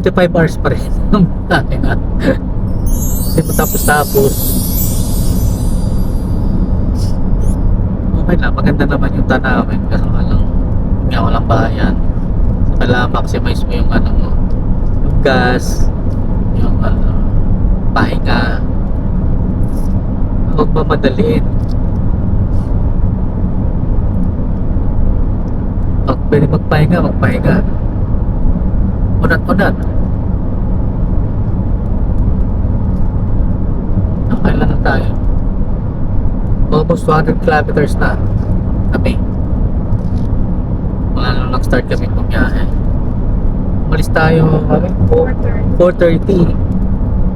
25 hours pa rin. Hindi mo tapos-tapos. Okay lang, maganda naman yung tanawin. Kaso nga lang, nga walang bayan. So, kailangan maximize mo yung ano mo, yung gas, yung pahinga. Huwag mamadaliin. Pag pwede magpahinga. Unat-unat. Okay lang na tayo. Almost 200 kilometers na kami. Wala nung nag-start kami pumiyahe. Umalis tayo 4:30.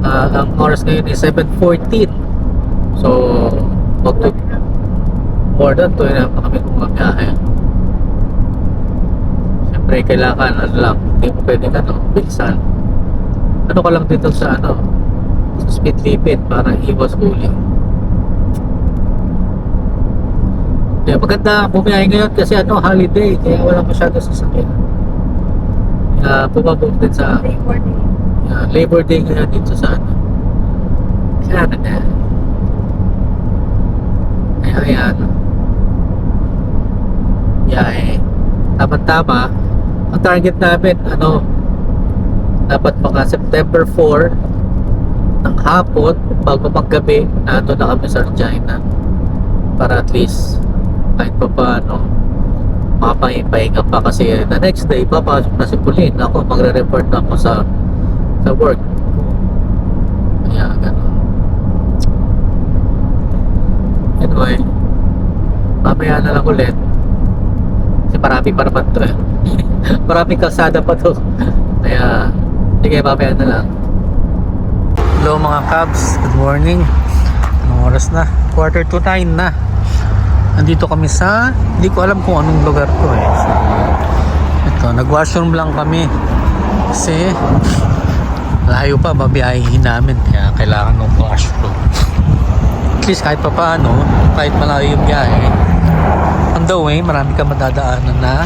Ang oras ngayon is 7:14. So, more than 2 na pa kami pumiyahe. Siyempre, kailangan hindi mo pwedeng bilisan. Ka lang dito sa sa speed limit para iwas huli. Kaya maganda bumiyahe ngayon kasi holiday, kaya wala masyado sasakyan. Pumabog din sa Labor Day ngayon dito sa Canada. Kaya ayan, biyahe tama-tama. Ang target namin dapat mga September 4 ng hapon bago maggabi nandun na kami sa Regina para at least kahit pa paano makapahinga pa kasi the next day papasok na si Pauline. Ako magre-report na ako sa work. Kaya ganun. Anyway, mamaya na lang ulit kasi marami pa naman to maraming kalsada pa to. Kaya sige, mamaya na lang. Hello mga Cubs, good morning. Anong oras na? 8:45 na. Andito kami sa, hindi ko alam kung anong lugar to Ito, nag-washroom lang kami kasi layo pa babiyahin namin, kaya kailangan ng washroom. At least kahit pa paano, kahit malayo yung biyahe, on the way marami ka madadaanan na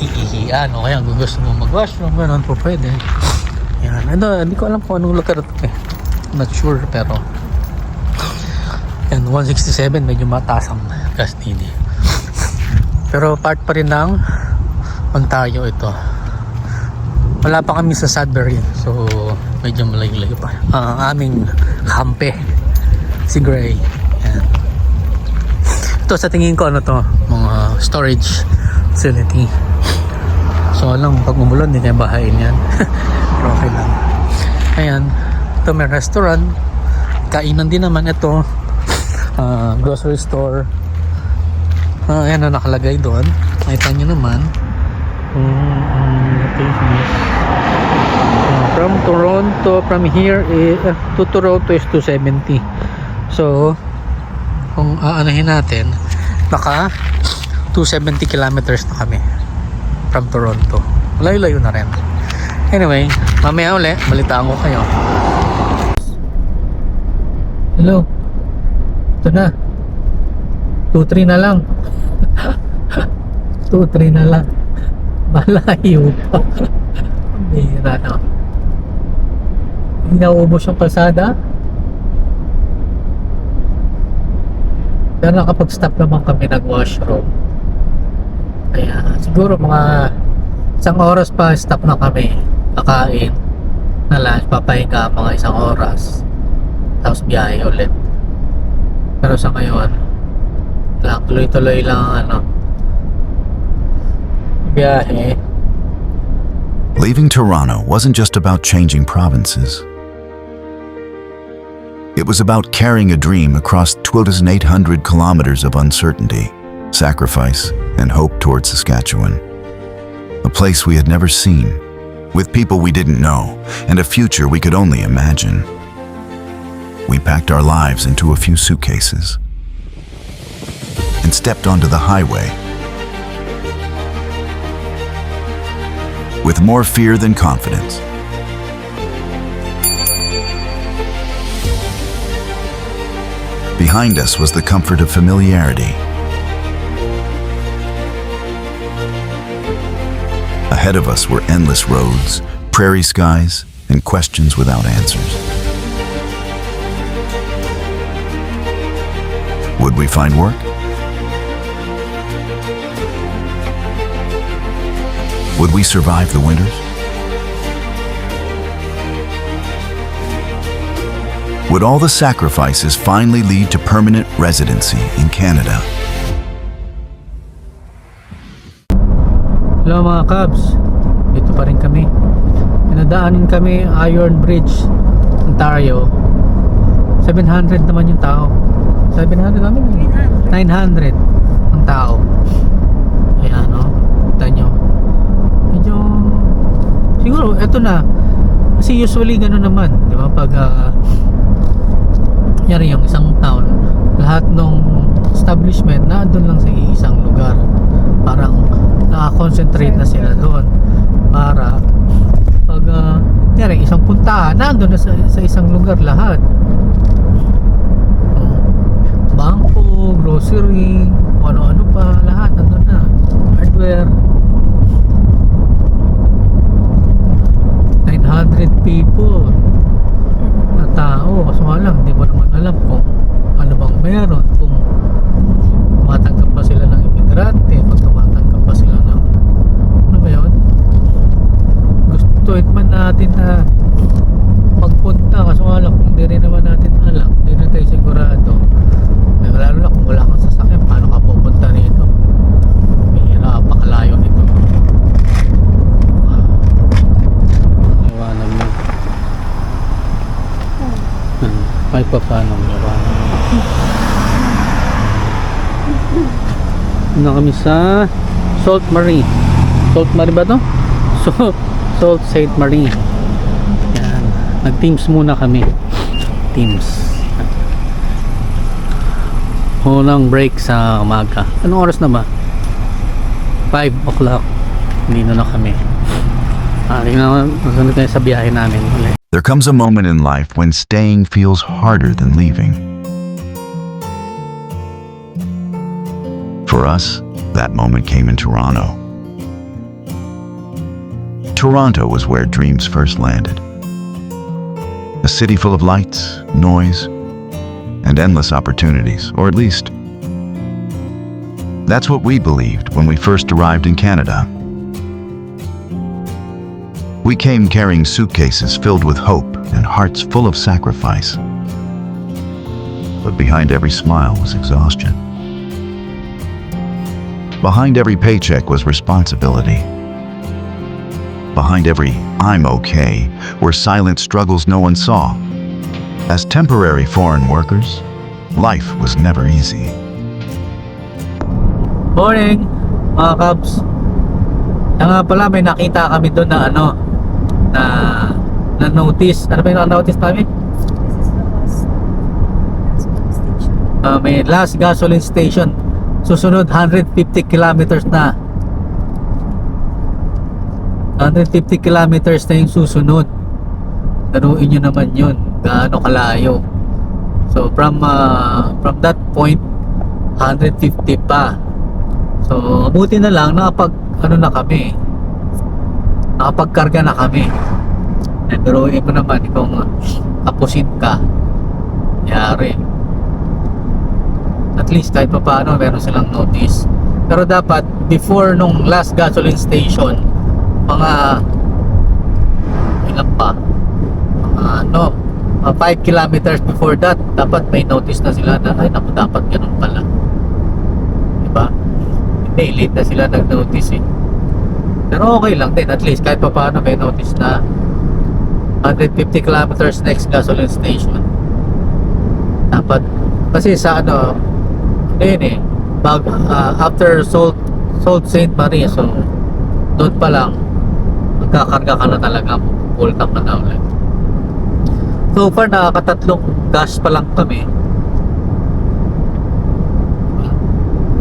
iihian o kaya kung gusto mo mag-washroom, gano'n po pwede. Yan, hindi ko alam kung anong lugar ito not sure, pero yan, 167, medyo mataas ang gas nili. Pero part pa rin ng Ontario ito. Wala pa kami sa Sudbury, so medyo malayo-layo pa. Ang aming kampe, si Gray. Yan. Ito sa tingin ko mga storage facility. So alam, pag umulan hindi tayo bahayin yan. Pero okay lang. Ayan, ito may restaurant, kainan din naman ito. Grocery store. Ayan na nakalagay doon. Nakita nyo naman from Toronto, from here to Toronto is 270. So kung aanahin natin, baka 270 kilometers na kami from Toronto. Layo-layo na rin. Anyway, mamaya uli balitaan ko kayo. Hello, ito na 2-3 na lang. 2-3 na lang, malayo pa. Bihira hindi naubos yung kalsada, pero nakapag-stop naman kami nag-washroom. Kaya siguro mga isang oras pa stop na kami, kakain na lunch, papahinga mga isang oras, tapos biyahe ulit. Pero sa ngayon lang, tuloy-tuloy lang biyahe. Leaving Toronto wasn't just about changing provinces. It was about carrying a dream across 2,800 kilometers of uncertainty, sacrifice, and hope towards Saskatchewan. A place we had never seen, with people we didn't know, and a future we could only imagine. We packed our lives into a few suitcases and stepped onto the highway with more fear than confidence. Behind us was the comfort of familiarity. Ahead of us were endless roads, prairie skies, and questions without answers. Would we find work? Would we survive the winters? Would all the sacrifices finally lead to permanent residency in Canada? Hello mga Cubs, dito pa rin kami. Pinadaanin kami Iron Bridge, Ontario. 700 naman yung tao. 700 namin? 900 ang tao. Ayan o, kita nyo. Medyo, siguro, eto na. Kasi usually gano'n naman, di ba? Pag, yari yung isang town, lahat ng establishment na doon lang sa isang lugar. Parang naka-concentrate na sila doon para pag yari isang puntahan nandun na sa isang lugar lahat. Bangko, grocery, ano-ano pa, lahat nandun na, hardware. 900 people na tao, kaso nga lang hindi mo naman alam kung ano bang meron, kung tumatanggap pa sila ng imigrante, kung tumatanggap pa sila ng ano ba yun, gusto man natin na magpunta, kaso nga lang kung hindi rin naman natin alam, hindi na tayo sigurado. Lalo na kung wala kang sasakyan, paano ka pupunta rito? Mahirap, pakalayo nito. Iwanag mo. Ay pa paano iwanag mo. Na kami sa Sault Marie. Sault Marie ba to? Sault Ste. Marie. Yan. Nag-teams muna kami. Teams. Unang break sa umaga. Anong oras na ba? 5 o'clock. Hindi na kami. Tingnan naman tayo sa biyahe namin. There comes a moment in life when staying feels harder than leaving. For us, that moment came in Toronto. Toronto was where dreams first landed. A city full of lights, noise, and endless opportunities, or at least, that's what we believed when we first arrived in Canada. We came carrying suitcases filled with hope and hearts full of sacrifice. But behind every smile was exhaustion. Behind every paycheck was responsibility. Behind every "I'm okay" were silent struggles no one saw. As temporary foreign workers, life was never easy. Morning, mga Cubs. Nga pala, may nakita kami doon na na notice. Ano ba yung notice namin? May last gasoline station. Susunod 150 kilometers na. 150 kilometers na yung susunod. Taruin nyo naman yun, gaano kalayo. So from that point 150 pa. So buti na lang nakapagkarga na kami. Taruin mo naman kung apusin ka, yari. At least kahit pa paano meron silang notice. Pero dapat before nung last gasoline station, mga ilan pa, 5 kilometers before that, dapat may notice na sila na ay naku, dapat ganun pala, diba? Hindi, late na sila nag-notice eh. Pero okay lang din, at least kahit pa paano may notice na 150 kilometers next gasoline station. Dapat, kasi sa after Sault Ste. Marie, so doon pa lang magkakarga ka na talaga, full tank na ulit. So far nakakatatlong gas pa lang kami.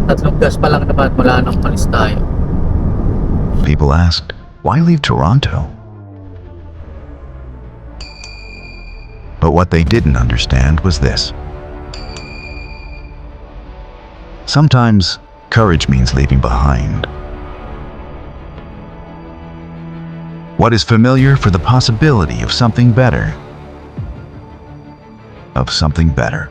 Tatlong gas pa lang naman mula nung malis tayo. People asked, why leave Toronto? But what they didn't understand was this. Sometimes courage means leaving behind. What is familiar for the possibility of something better. Of something better.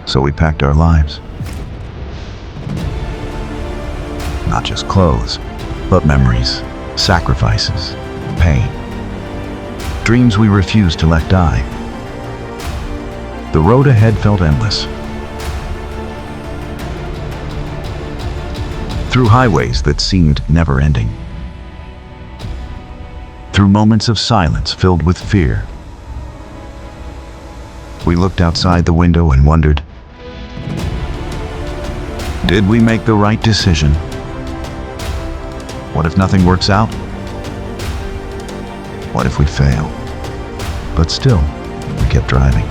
So we packed our lives. Not just clothes, but memories, sacrifices, pain. Dreams we refused to let die. The road ahead felt endless. Through highways that seemed never-ending. Through moments of silence filled with fear. We looked outside the window and wondered, did we make the right decision? What if nothing works out? What if we fail? But still, we kept driving.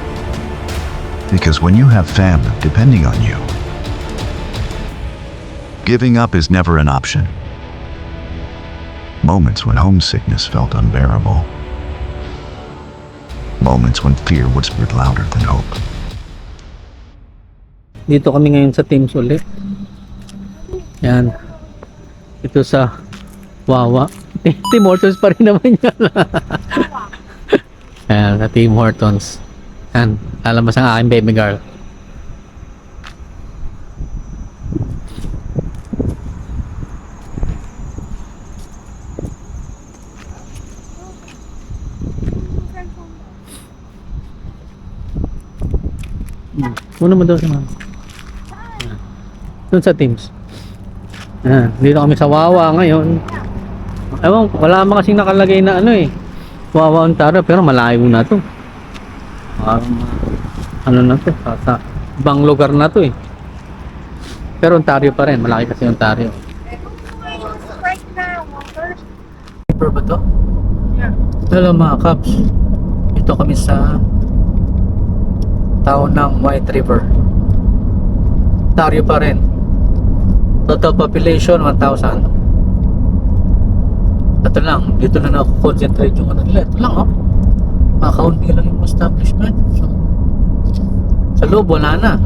Because when you have family depending on you, giving up is never an option. Moments when homesickness felt unbearable. Moments when fear whispered louder than hope. Dito kami ngayon sa Teams ulit. Yan. Ito sa Wawa. Tim Hortons pa rin naman yan. Ayan, sa Tim Hortons. Yan. Lalabas ang aking baby girl. Una mo daw si mama. Doon sa Teams. Dito kami sa Wawa ngayon. Ewan, wala naman kasing nakalagay na ano eh. Wawa, Ontario, pero malayo na to. Ano na to? Sa ibang lugar na to eh. Pero Ontario pa rin. Malaki kasi Ontario. Paper ba to? Yeah. Hello mga Cubs. Ito kami sa town ng White River. Ontario pa rin. Total population 1,000. Ito lang, dito na ako-concentrate yung ano nila. Ito lang oh. Kakaunti lang yung establishment. So, sa loob wala na.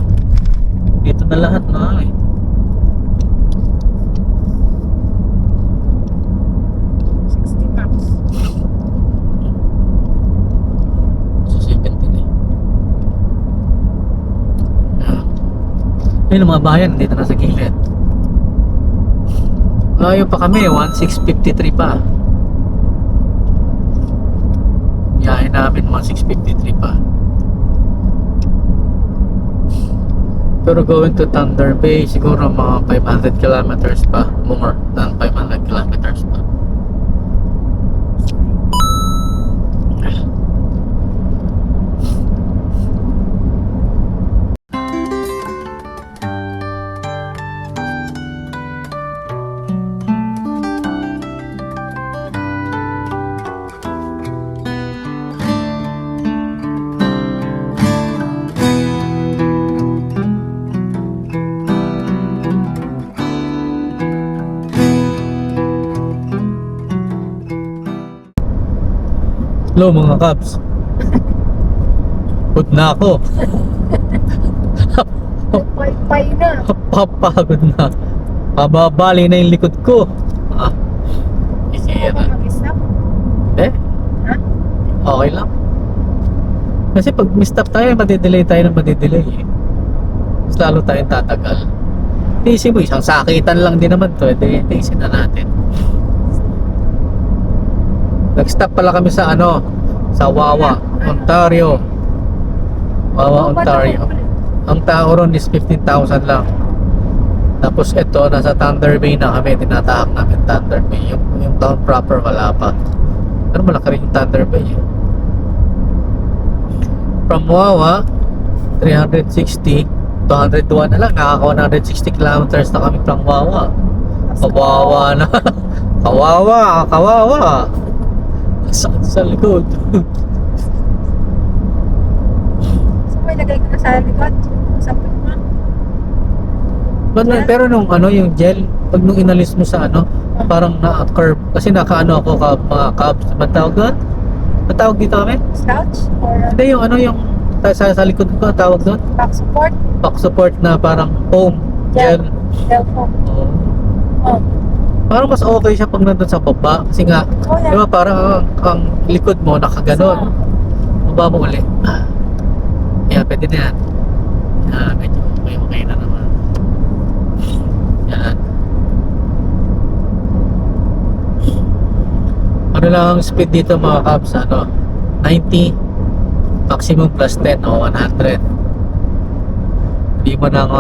Dito na lahat na eh. $60. Sa 17 eh. Ayun ang mga bayan, dito na sa gilid. Layo pa kami, 1653 pa. Biyahe namin 1653 pa. Pero going to Thunder Bay, siguro mga 500 kilometers pa. More than 500 kilometers pa. Hello mga Cubs. Pagod na ako. Pay na. Papagod na. Pababali na yung likod ko. Hindi Isira. mo mag-stop? Eh? Ha? Okay lang. Kasi pag mistop tayo, madidelay tayo ng madidelay eh. Mas lalo tayong tatagal. Tiisin mo, isang sakitan lang din naman to. Tiisin na natin. Nag-stop pala kami sa ano, sa Wawa, Ontario. Wawa, Ontario. Ang tao ron is 15,000 lang. Tapos ito, nasa Thunder Bay na kami, tinatahak namin Thunder Bay. Yung town proper wala pa. Pero malaki rin yung Thunder Bay eh. From Wawa, 360 to 101 na lang. Nakaka 160 kilometers na kami from Wawa. Kawawa na. Kawawa, kawawa. Sa likod. So may lagay ko na sa likod. Sa mo. Pero nung ano, yung gel, pag nung inalis mo sa ano, parang na-curve. Kasi naka-ano ako mga Cubs. Matawag doon? Matawag dito kami? Slouch? Or Hindi, yung ano, yung sa likod ko, tawag doon? back support? Back support na parang foam. Gel. Gel foam. Oo. Oh. Parang mas okay siya pag nandun sa baba. Kasi nga, Oh, di yeah. ba parang ang likod mo nakaganon. Baba mo uli. Yan, pwede na yan. Yan, medyo okay na naman. Yan. Ano lang ang speed dito mga Cubs? 90 maximum plus 10 o 100. Hindi mo ng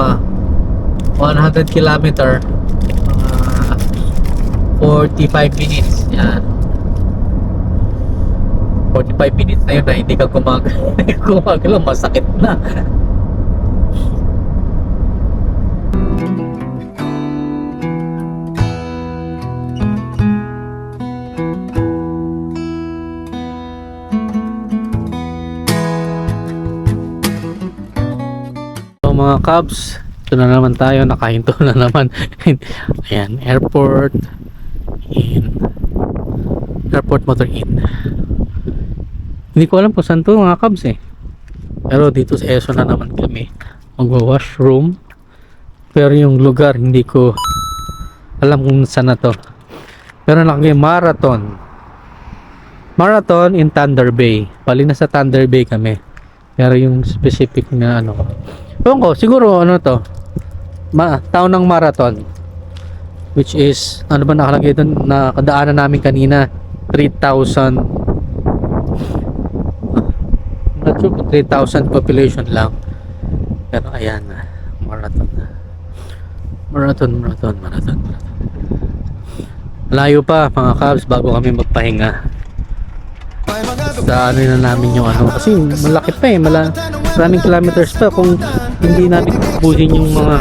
100 kilometer 45 minutes. Yan. 45 minutes na yun na hindi ka gumagalaw, masakit na. So mga Cubs, ito na naman tayo, nakahinto na naman. Ayan, airport motor inn. Hindi ko alam kung saan to mga Cubs eh, pero dito sa ESO na naman kami magwa-washroom, pero yung lugar hindi ko alam kung saan na to, pero nakalagay Marathon in Thunder Bay. Pali na sa Thunder Bay kami, pero yung specific na ewan ko, siguro to town ng Marathon, which is ano ba nakalagay doon na kadaanan namin kanina, 3,000, not sure kung 3,000 population lang, pero ayan, Marathon. Malayo pa mga Cubs bago kami magpahinga. Sa na namin yung kasi malaki pa maraming kilometers pa kung hindi natin busin yung mga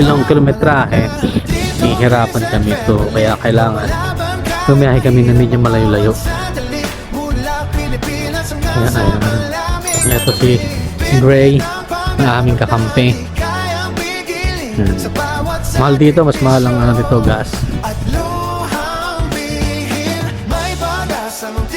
ilang kilometrahe, hihirapan kami to, kaya kailangan bumiyahe kami na medyo malayo-layo. Ayan. Ito si Gray na aming kakampi. Mahal dito, mas mahal ang dito gas. At luhang bihit, may pag-asa mong